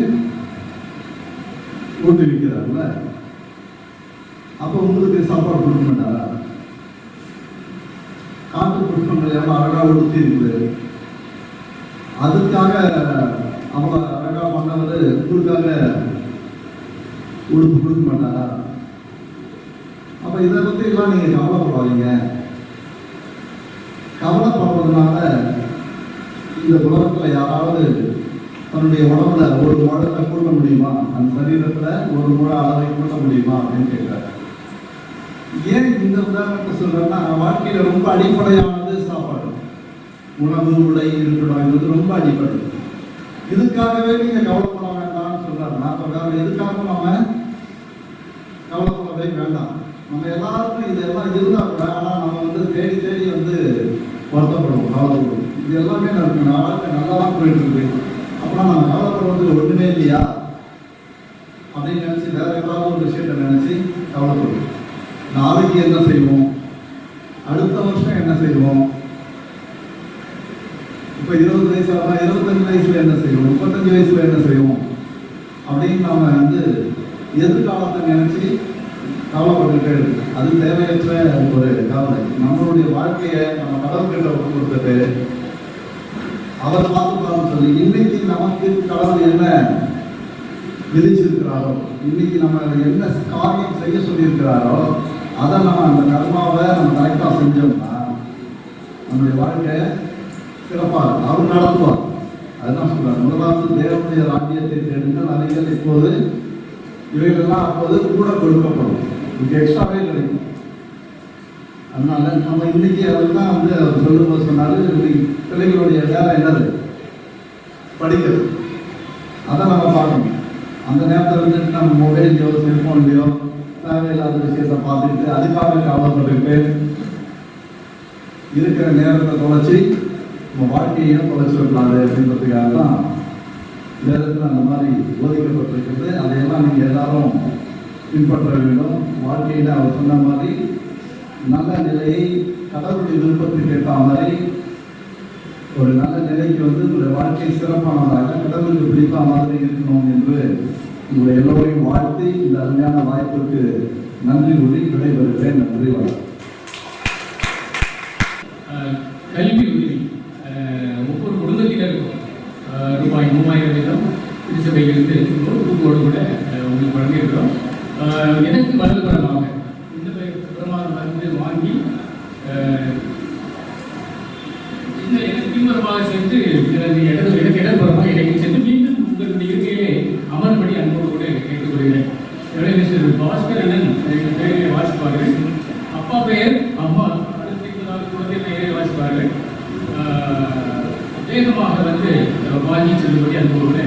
ஊட்டிருக்கிறார்ல. அப்போ உங்களுக்கு சாப்பாடு கொடுக்க மாட்டாரா? காட்டு புஷ்பங்கள் எவ்வளோ அழகாக உடுத்தி இருக்குது, அதுக்காக அவ்வளோ அழகாக பண்ணவர் உங்களுக்காக உடுப்பு கொடுக்க மாட்டாரா? அப்போ இதை பற்றி எல்லாம் நீங்கள் கவலைப்படாதீங்க. கவலைப்படுறதுனால இந்த உலகத்தில் யாராவது தன்னுடைய உடம்புல ஒரு முழத்தை கூட்ட முடியுமா? அந்த சரீரத்தில் ஒரு முழ அளவை கூட்ட முடியுமா அப்படின்னு கேட்குறாரு. ஏன் இந்த உதாரணத்தை சொல்கிறேன்னா, வாழ்க்கையில் ரொம்ப அடிப்படையானது சாப்பாடு, உணவு, உடை, இருப்பிடம். இது வந்து ரொம்ப அடிப்படை. இதுக்காகவே நீங்கள் கவலைப்பட வேண்டாம்னு சொல்கிறாரு. நான் சொல்கிறாரு, எதுக்காக நம்ம கவலைப்படவே வேண்டாம். நம்ம எல்லாருக்கும் இதெல்லாம் இருந்தால் கூட, ஆனால் நம்ம வந்து தேடி தேடி வந்து வருத்தப்படுவோம், கவலைப்படுவோம். இது எல்லாமே நமக்கு வாழ்க்கை நல்லா தான் போயிட்டு இருக்கு. அப்புறம் நம்ம கவலைப்படுறதுக்கு ஒன்றுமே இல்லையா அப்படின்னு நினச்சி வேற ஏதாவது ஒரு விஷயத்தை நினச்சி கவலைப்படுவோம். நாளைக்கு என்ன செய்வோம், அடுத்த வருஷம் என்ன செய்வோம், இப்போ 20 வயசு ஆகலாம், 25 வயசுல என்ன செய்வோம், 35 வயசுல என்ன செய்வோம் அப்படின்னு நாம வந்து எதிர்காலத்தை நினைச்சு கவலைப்பட்டுட்டே இருக்கு. அது தேவையற்ற ஒரு கவலை. நம்மளுடைய வாழ்க்கையை நம்ம கடவுள்கிட்ட கொடுத்துட்டு அவர் பார்த்துக்கலாம்னு சொல்லி, இன்னைக்கு நமக்கு கடவுள் என்ன விதிச்சிருக்கிறாரோ, இன்னைக்கு நம்ம என்ன காரியம் செய்ய சொல்லியிருக்கிறாரோ, அதை நம்ம அந்த கர்மாவை நம்ம கரெக்டாக செஞ்சோம்னா நம்முடைய வாழ்க்கை சிறப்பாக இருக்கும். அவர் நடத்துவார். அதுதான் சொல்றார், முதலாவது தேவனுடைய ராஜ்யத்தை தேடுங்கள், அவைகள் இப்போது இவைகளெல்லாம் அப்போது கூட கொடுக்கப்படும். இதுக்கு எக்ஸ்ட்ராவே கிடைக்கும். அதனால நம்ம இன்னைக்கு அதுதான் வந்து அவர் சொல்லும்போது சொன்னாரு, பிள்ளைகளுடைய வேலை என்னது, படிக்கிறது. அதை நம்ம பார்க்கணும். அந்த நேரத்தில் வந்துட்டு நம்ம மொபைல்லையோ செல்ஃபோன்லையோ தேவையில்லாத விஷயத்தை பார்த்துக்கிட்டு அதுக்காக கவலைப்பட்டுக்கிட்டு இருக்கிற நேரத்தை தொலைச்சி நம்ம வாழ்க்கையும் தொலைச்சிடக்கூடாது அப்படின்றதுக்காக தான் வேதத்தில் அந்த மாதிரி போதிக்கப்பட்டிருக்கிறது. அதையெல்லாம் நீங்கள் எல்லாரும் பின்பற்ற வேண்டும். வாழ்க்கையில் அவர் சொன்ன மாதிரி நல்ல நிலையை கடவுளுடைய விருப்பத்துக்கு ஏற்ற மாதிரி ஒரு நல்ல நிலைக்கு வந்து உங்களுடைய வாழ்க்கை சிறப்பானதாக கடவுளுக்கு பிடித்த மாதிரி இருக்கணும் என்று உங்களை எல்லோரையும் வாழ்த்தி இந்த அருமையான வாய்ப்புக்கு நன்றி கூறி விடைபெறுகிறேன். நன்றி, வணக்கம். கல்வி உதவி ஒவ்வொரு குடும்பத்தினருக்கும் ரூபாய் 3000 வீதம் திருச்சபைகளுக்கு ஊக்கோடு கூட உங்களுக்கு வழங்கியிருக்கிறோம். எனக்கு வலதுபுறமாக இந்த புறமாக வந்து வாங்கி இந்த எனக்கு பின்புறமாக சென்று எனக்கு இடதுபுறமாக இடையில் சென்று மீண்டும் உங்களுடைய இருக்கையிலே அமர்படி அன்போடு கூட கேட்டுக்கொள்கிறேன். என்னுடைய மிஸ்டர் பாஸ்கர் அண்ணன் எங்கள் பெயரை வாசிப்பார்கள். அப்பா பெயர் அம்மா அடுத்த குழந்தை பெயரை வாசிப்பார்கள். வேகமாக வந்து வாங்கி செல்லும்படி அன்போடு கூட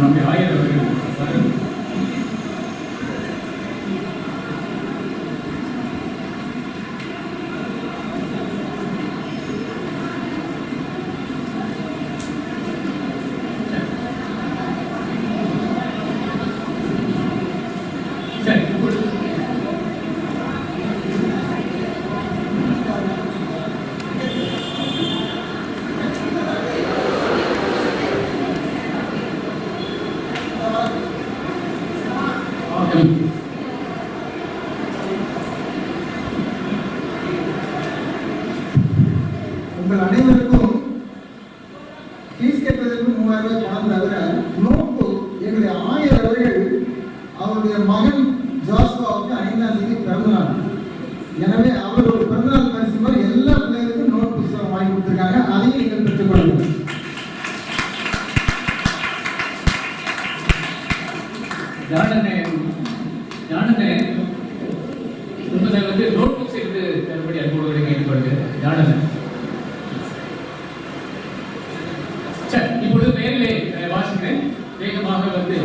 நம்முடைய ஆயர் அவர்கள் அவருடைய மகன் ஜோஸ்வாவுக்கு 5ஆம் தேதி பிறந்தநாள். எனவே அவர் ஒரு பிறந்தநாள் பரிசு மாதிரி எல்லா பிள்ளைகளுக்கும் நோட் புத்தகம் வாங்கி கொடுத்துருக்காங்க. அதையும் நீங்கள் பெற்றுக்கொள்ளுங்கள். ஜானனே உங்களை வந்து நோட் புக்ஸ் எடுத்து தரும்படி அன்போடு கேட்டுக்கொள்ளுங்க. ஜானனே சரி, இப்பொழுது மேலே வாசிக்கிறேன். வேகமாக வந்து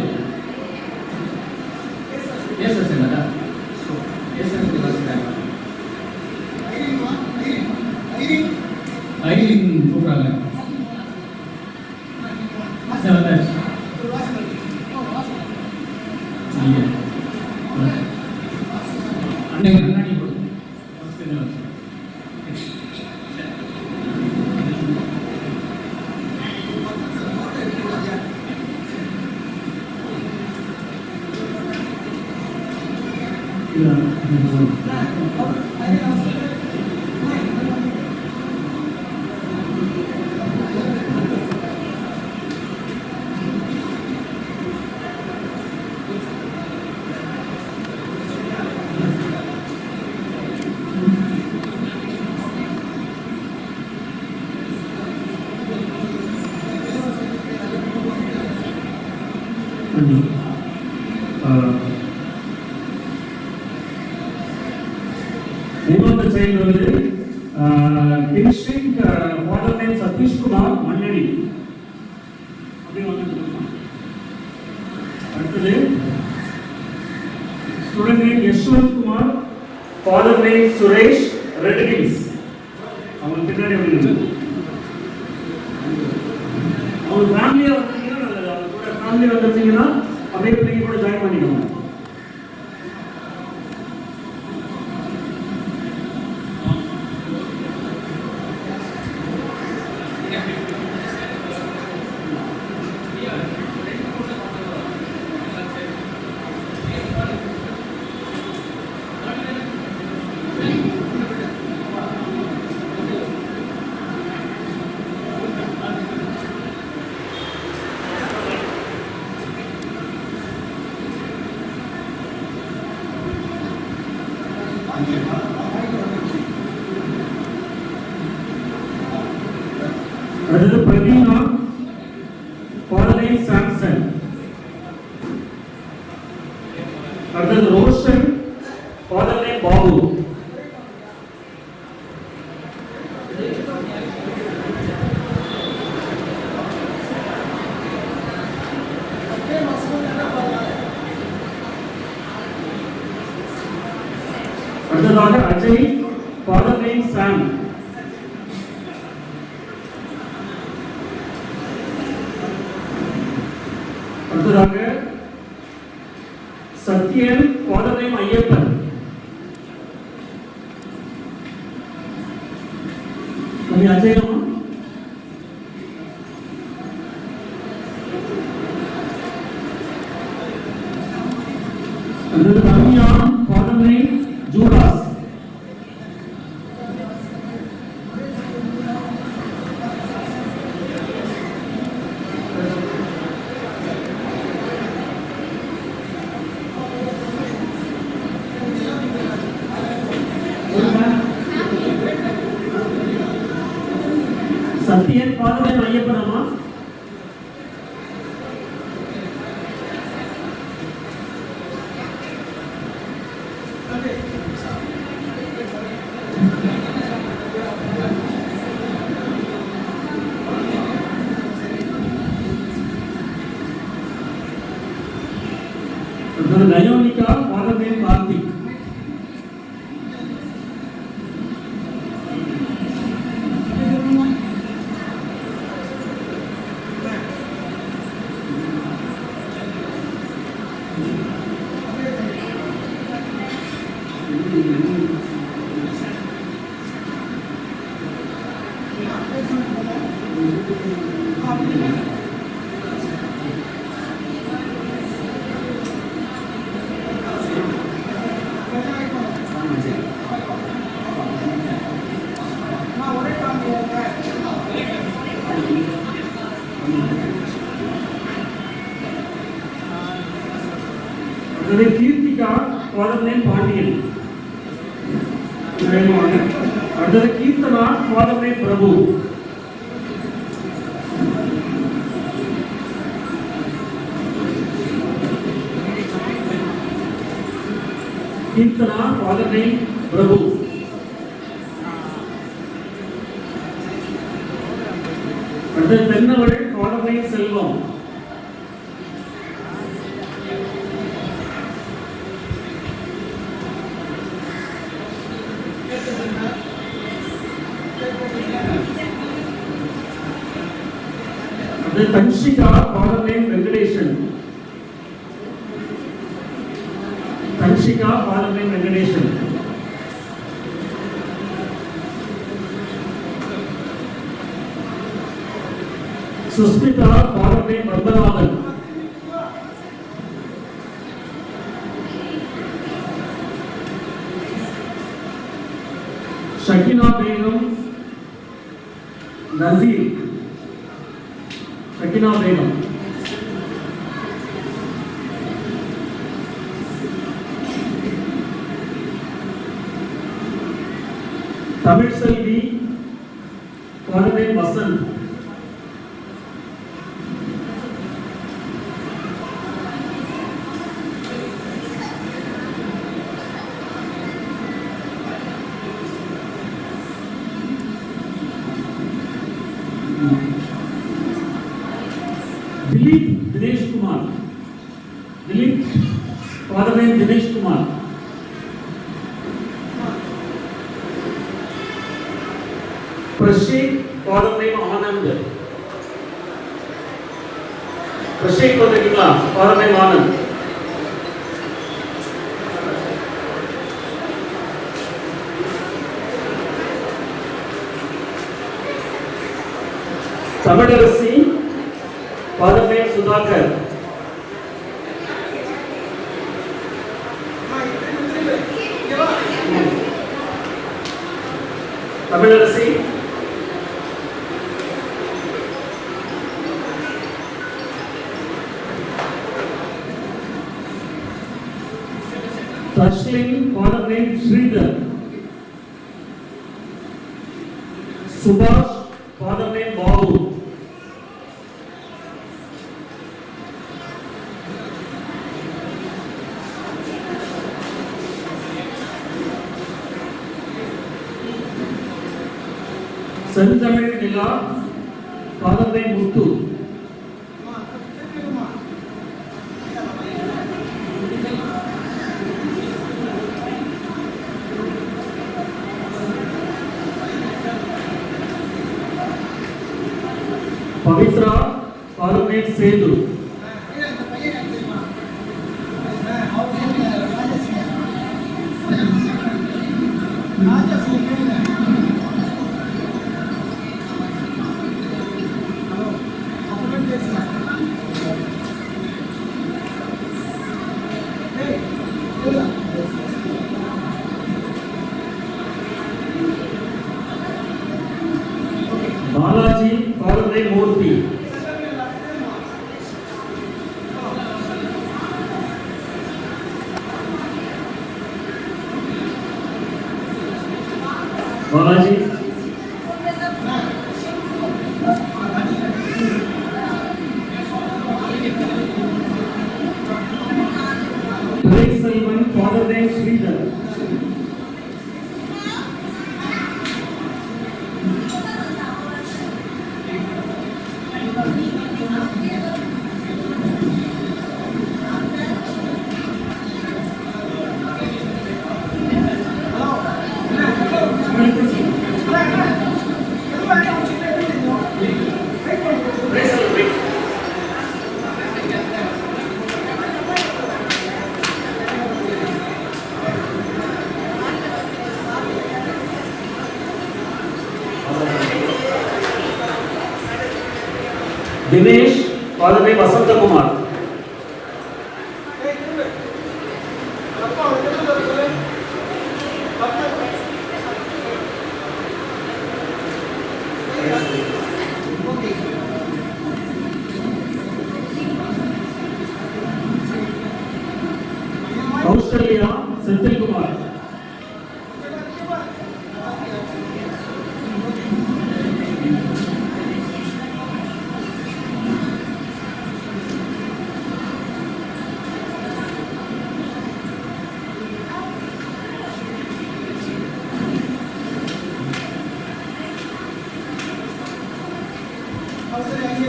எஸ் என்னடா எஸ் வாசிக்கிறாங்க. ஐரின் கூப்பிடுறாங்க. வந்தாச்சு. அன்னைக்கு முன்னாடி கொடுங்க. மூணாவது சைல்டு வந்து district father name Sathishkumar Mannady அப்படி வந்து. அடுத்தது student name Yashwanth Kumar, father name Suresh, Red Hills. அவங்க பின்னாடி அப்படி அவங்க ஃபேமிலியா வந்தீங்கன்னா நல்லது. அவங்க கூட ஃபேமிலி வந்துருந்தீங்கன்னா அப்படியே பிள்ளைங்க கூட ஜாயின் பண்ணிக்கோங்க. அடுத்தது பிரவீனா, ஃபாதர் நேம் சாம்சன். அடுத்தது ரோஷன், ஃபாதர் நேம் பாபு. அடுத்ததாக அஜய், ஃபாதர் நேம் சாம். அடுத்ததாக சத்யன், ஃபாதர் நேம் ஐயப்பன். அஜய் அடுத்தது Ramya, father name Judas. Sathyan, father name Ayyappan. அம்மா Nayonika, father name Karthik. father name Pandian. அடுத்தது Keerthana, father name Prabhu. Keerthana, father name Prabhu. அடுத்தது தென்னவள், father name செல்வம். Tanshika, father name Venkadeshan. Tanshika, father name Venkadeshan. Susmita, father name Vardhanathan. Shakina Begum, Nazir. Shakina Begum. Tamil Selvi, father name Vasant. Dilip Dinesh Kumar. Dilip, father name Dinesh Kumar. Prashik, father name Anand. Prashik father name Anand. Tamilarasi, father name Sudhakar. Tamilarasi. Tashlin, father name Sridhar. Subhash, father name Babu. Sanjamil Nila, father name Muthu. Pavitra, father name Sedu. Balaji, father name Murthy. Balaji. Blake Salman, father name Sridhar. Dinesh, father name Vasanta Kumar. Australia,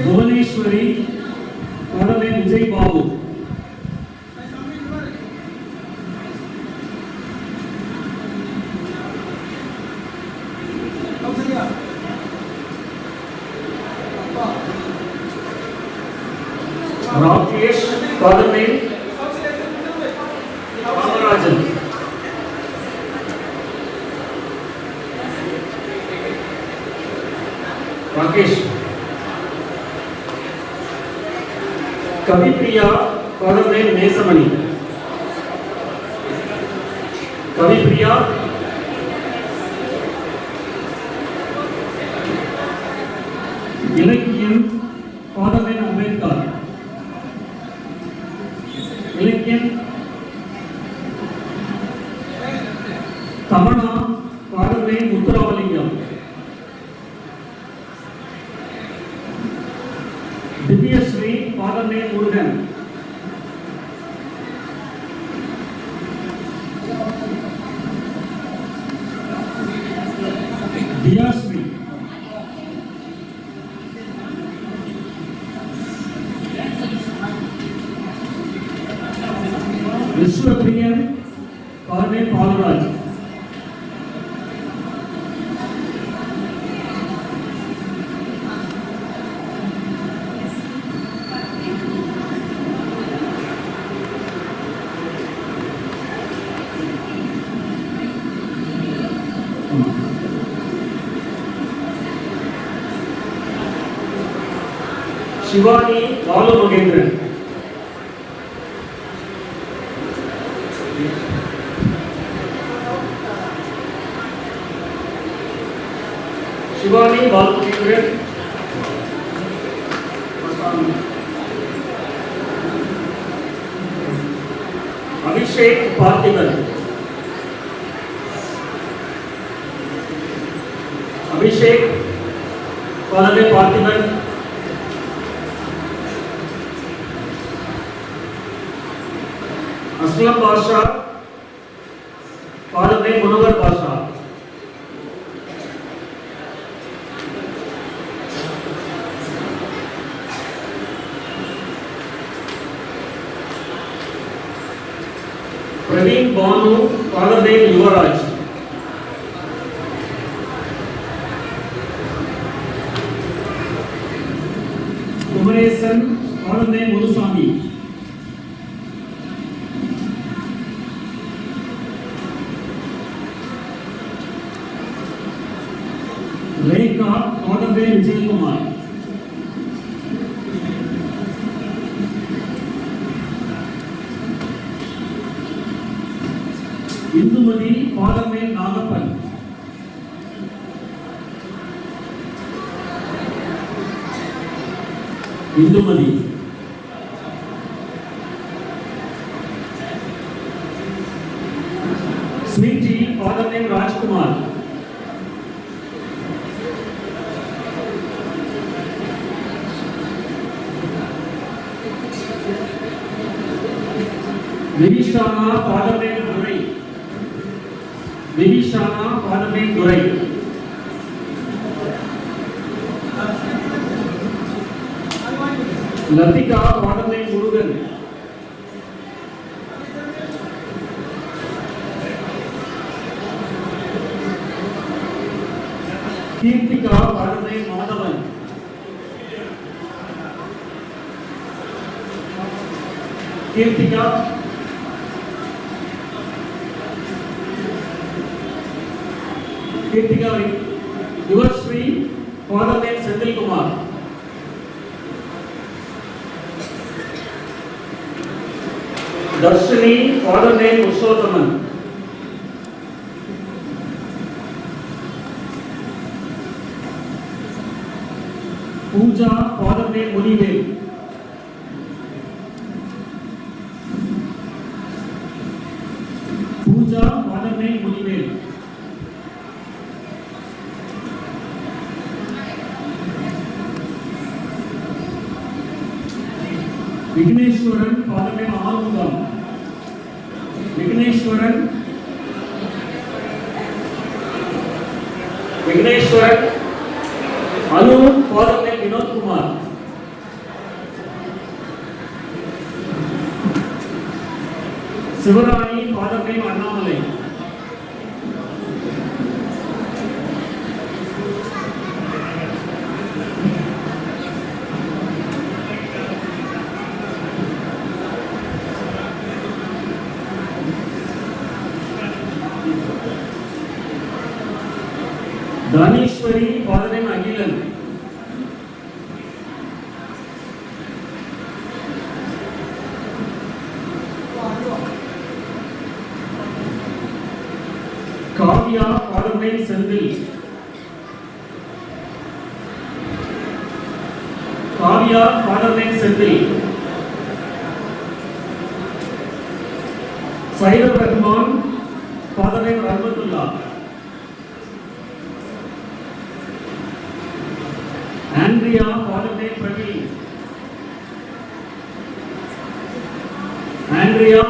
Bhuvaneswari, father name Vijay Babu. Rakesh, father name Ramarajan. Rakesh. Kavipriya, father name Nesamani. Kavipriya. Ilakyan, father name Ambedkar. Ilakyan. Tamana, father name Muthuravalingam. Divyasri, father name Murugan. Diyasri. Vishwapriyan, father name Palaraj. Shivani Balu Magendran. Shivani Balu Magendran. Abhishek Parthiban. Abhishek, father name Parthiban. Aslam Pasha, father name Munawar Pasha. Praveen Banu, father name Yuvaraj. Kumaresan, father name Muruswamy. Rekha, father name Vijay Kumar. Indumati, father name Nagappan. Indumati. Sweetie, father name Rajkumar. Vivishana, father name Durai. Vivishana, father name Durai. Latika, father name Murugan. Kirtika, father name Madhavan. Kirtika. Kirtika, Yuvarshri, father name Senthil Kumar. Darshini, father name Purushothaman. Pooja, father name Munivel. Pooja, father name Munivel. Vigneshwaran, father name Arumugam. Vigneshwaran. Anu, father name Vinod Kumar. Sivarani, father name Annamalai. Dhaneshwari, father name Akilan. Kavya, father name Senthil. Kavya, father name Senthil. Syed Rahman, father name Rahmathullah. Andrea, father name Praveen. Andrea.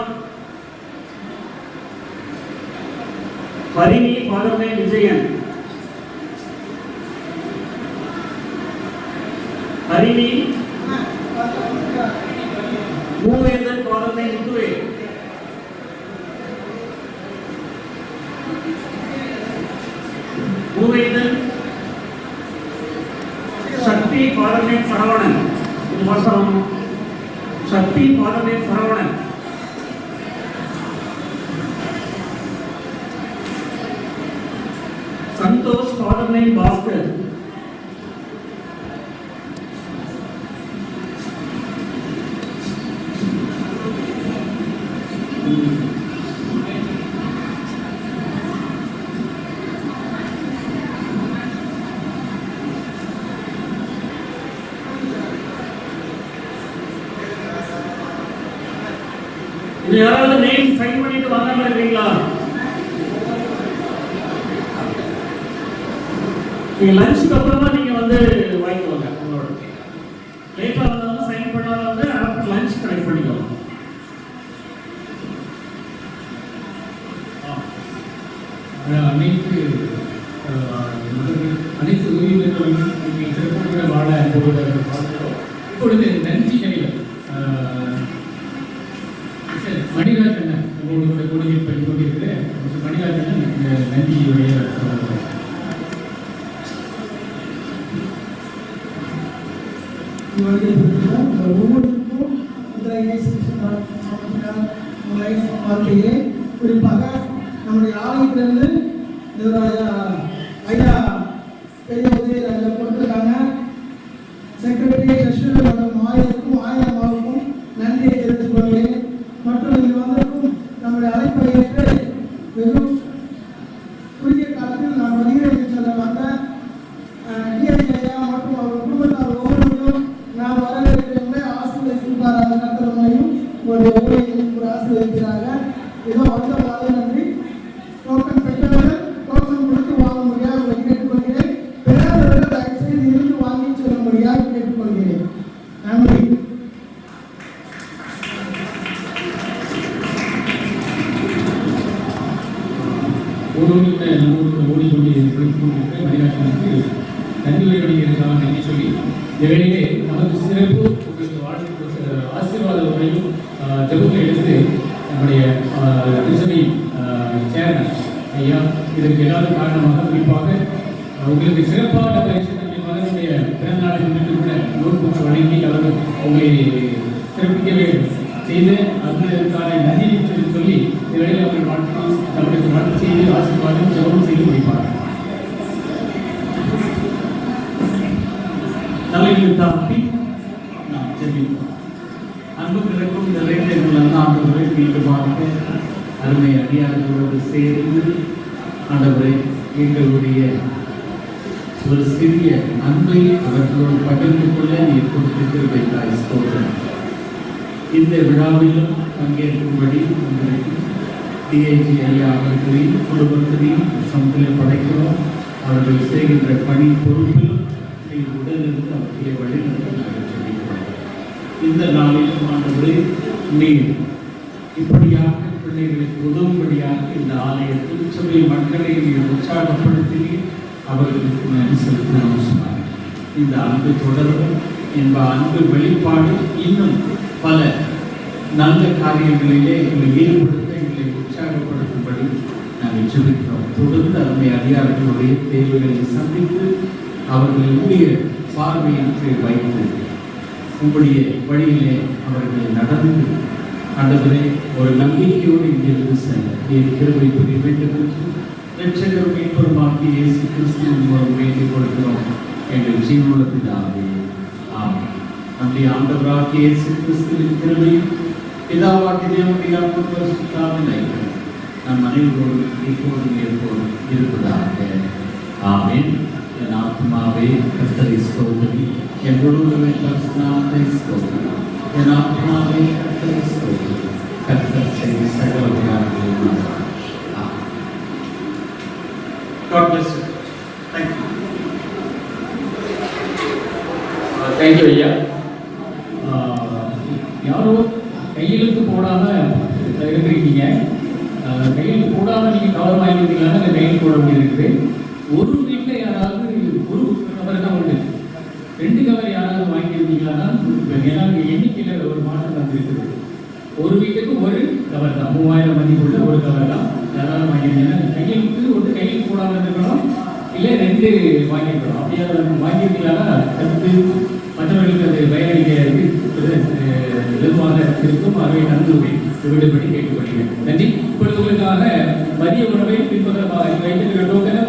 Harini, father name Vijayan. Harini. Moovendhan, father name முத்துவே. Moovendhan. Sakthi, father name Saravanan. இது வாசம். Sakthi, father name Saravanan. Santhosh, father name Bhaskar. இது யாராவது name sign பண்ணிட்டு வாங்காம இருக்கீங்களா? நீங்க லஞ்சுக்கு அப்புறமா நீங்க வந்து வாங்கிக்கோங்க. உங்களோட லேட்டா வந்தாலும் சைன் பண்ணாலும் வந்து ஆஃப்டர் லஞ்ச் கனெக்ட் பண்ணிக்கோங்க. அனைத்து உயிரினங்களும் சிறப்பாக வாழ இப்பொழுது நன்றி நிலையம் மணிராஜன் உங்களோட கொள்கை பண்ணி கொண்டிருக்கிறேன். மணிராஜன் நன்றியுடைய ஒவ்வொருக்கும் வாழ்க்கையே குறிப்பாக நம்முடைய ஆலயத்திலிருந்து ஐயா பெரிய உதவியை அதில் கொடுத்துருக்காங்க. செக்ரட்டரி, ட்ரெஷரர் மற்றும் ஆயிரமாவுக்கும் நன்றியை தெரிவித்துக் கொள்கிறேன். மற்றும் இங்கு வந்திருக்கும் நம்முடைய அழைப்பை ஏற்று வெறும் குறுகிய காலத்தில் நான் வருகிறேன் சொல்ல வந்த ஐயா மற்றும் அவர் குடும்பத்தார் ஒவ்வொருவரும் நான் வரவேற்கிறவங்களே ஆசீர்வதிப்பார். கத்தரமையும் உங்களுடைய ஊழியர்களும் கூட ஆசீர்வதிக்கிறாங்க. ஏதோ வந்த வாழ நன்றி. டோக்கன் பெற்றவர்கள் டோக்கன் கொடுத்து வாங்க முடியாது உங்களை கேட்டுக்கொள்கிறேன். பெறாதவர்கள் தயவுசெய்து இருந்து வாங்கி சொல்ல முடியாது கேட்டுக்கொள்கிறேன். நன்றி. ஓடிக்கொண்டிருக்கிற மணிராஜனுக்கு நன்றி வழிபடுகிறதுக்காக நன்றி சொல்லி இடையிலே நமக்கு சிறப்பு உங்களுக்கு வாழ்க்கை ஆசீர்வாத உரையும் ஜெபத்தை எடுத்து நம்முடைய திருச்சபை சேர்மன் ஐயா இதற்கு எல்லாரும் காரணமாக குறிப்பாக உங்களுக்கு சிறப்பான பரிசு நம்முடைய மகனுடைய பிறந்த நாளை முன்னிட்டு கூட நோட் புக்ஸ் வழங்கி அவர்கள் உங்களை சிறப்பிக்கவே செய்து அதற்கான நன்றி சொல்லி இடையில அவர்கள் வாழ்க்கை நம்மளுக்கு வாழ்க்கை செய்து ஆசீர்வாதம் ஜெபம் செய்து முடிப்பார்கள். தலையில் தாப்பி நாம் ஜெபிப்போம். அன்புகளுக்கும் இந்த இளைஞர்கள் ஆண்டவரை மீண்டுமாக அருமை அடியார்களோடு சேர்ந்து ஆண்டவரை எங்களுடைய ஒரு சிறிய அன்பை அவர்களோடு பகிர்ந்து கொள்ள நீர் கொடுத்திருக்கிறாய். ஸ்தோத்திரம். இந்த விழாவிலும் பங்கேற்கும்படி உங்களுக்கு டிஐஜி ஐயா அவர்களையும் குடும்பத்திலையும் சமத்தில் படைக்கிறோம். அவர்கள் செய்கின்ற பணி பொறுப்பிலும் நீங்கள் உடனிருந்து அவர்களை வழிநடத்த நாங்கள் சொல்லிக்கிறோம். இந்த நாளிலும் ஆண்டவரே நீர் இப்படியாக பிள்ளைகளுக்கு உதவும்படியாக இந்த ஆலயத்தில் சபை மக்களை நீர் உற்சாகப்படுத்தினீர். அவர்களுக்கு நன்றி செலுத்தினோம் சொன்னார். இந்த அன்பு தொடரும். இந்த அன்பு வெளிப்பாடு இன்னும் பல நல்ல காரியங்களிலே எங்களை ஈடுபடுத்த அவர்களை உற்சாகப்படுத்தும்படி நாங்கள் ஜெபிக்கிறோம். தொடர்ந்து அருமை அதிகாரிகளுடைய தேவைகளை சந்தித்து அவர்களுடைய பார்வையிற்கு வைத்து உங்களுடைய வழியிலே அவர்கள் நடந்து ஆண்டவரே ஒரு நம்பிக்கையோடு இங்கிருந்து செல்ல நீர் கிருபை புரிய வேண்டும் என்று இரட்சகரும் மீட்பருமாகிய இயேசு கிறிஸ்துவின் மூலம் வேண்டிக் கொள்கிறோம் எங்கள் ஜீவனுள்ள பிதாவே. ஆமென். நம்முடைய ஆண்டவராகிய இயேசு கிறிஸ்துவின் கிருபையும் பிதாவாகிய தேவனுடைய அன்பும் பரிசுத்தமும் ஐக்கியமும் நம் அனைவரோடு இப்போதும் எப்போதும் இருப்பதாக. ஆமென். என் ஆத்மாவே கர்த்தரை ஸ்தோத்திரி, என் முழுவதுமே பரிசுத்தத்தை ஸ்தோத்திரி. என் ஆத்மாவே கர்த்தரை ஸ்தோத்திரி, கர்த்தர் செய்த சகல உபகாரங்களையும். God bless you. Thank you. Thank you ஐயா. யாரோ கையெழுத்து போடாமல் இருக்கிறீங்க. கையெழுத்து போடாமல் நீங்கள் கவர் வாங்கியிருந்தீங்கன்னா அந்த கையெழுத்து போட வேண்டியது. ஒரு வீட்டில் யாராவது ஒரு கவர் தான் உண்டு, 2 கவர் யாராவது வாங்கியிருந்தீங்கன்னா ஏன்னா எண்ணிக்கையில் ஒரு மாற்றம் வந்துருக்குது. ஒரு வீட்டுக்கு ஒரு கவர் தான், 3000 மதிப்புள்ள ஒரு கவர் தான் யாராவது வாங்கியிருந்தீங்கன்னா கையெழுத்து ஒன்று கையெழுத்து போடாமல் இருந்துக்கணும், இல்லை 2 வாங்கியிருக்கணும். அப்படியே வாங்கியிருந்தீங்கன்னா கருத்து மற்றவர்களுக்கு அது பயனளிக்க வெகுவாக இருக்கும். ஆகவே நன்கு விடுபடி கேட்டுக்கொள்கிறேன். நன்றி. இப்பொழுது உங்களுக்காக மதிய உணவை பின்பற்றமாக வைத்திருக்கிற டோக்கனை